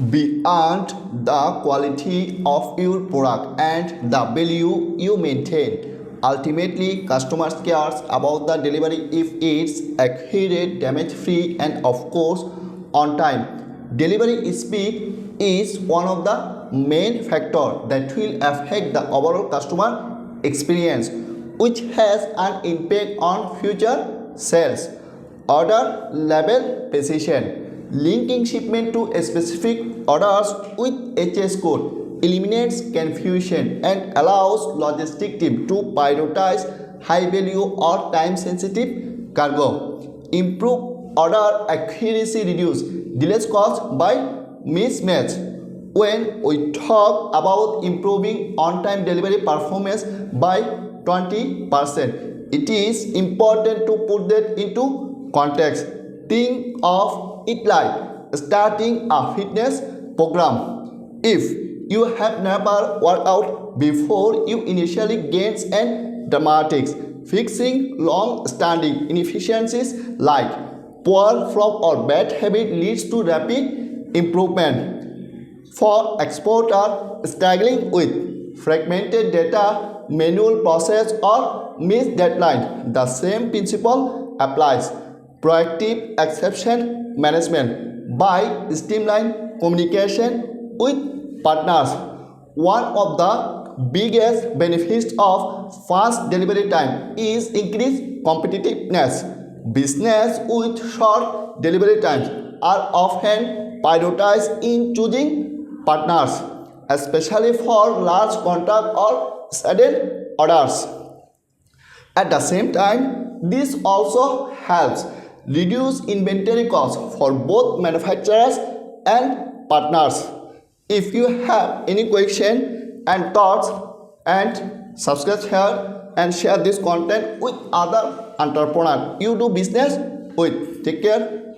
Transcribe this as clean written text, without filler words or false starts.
beyond the quality of your product and the value you maintain. Ultimately, customers cares about the delivery if it's accurate, damage-free, and of course on time. Delivery speed is one of the main factors that will affect the overall customer experience, which has an impact on future sales. Order label precision. Linking shipment to specific orders with HS code eliminates confusion and allows logistic team to prioritize high value or time sensitive cargo. Improve order accuracy, reduce delays caused by mismatch. When we talk about improving on-time delivery performance by 20%, it is important to put that into context. Think of it like starting a fitness program. If you have never worked out before, you initially gains and dramatics. Fixing long-standing inefficiencies like poor flow or bad habit leads to rapid improvement. For exporter struggling with fragmented data, manual process, or missed deadline, the same principle applies. Proactive exception management by streamline communication with partners. One of the biggest benefits of fast delivery time is increased competitiveness. Business with short delivery times are often prioritized in choosing partners, especially for large contract or sudden orders. At the same time, this also helps reduce inventory costs for both manufacturers and partners. If you have any question and thoughts, and subscribe here and share this content with other entrepreneurs you do business with. Take care.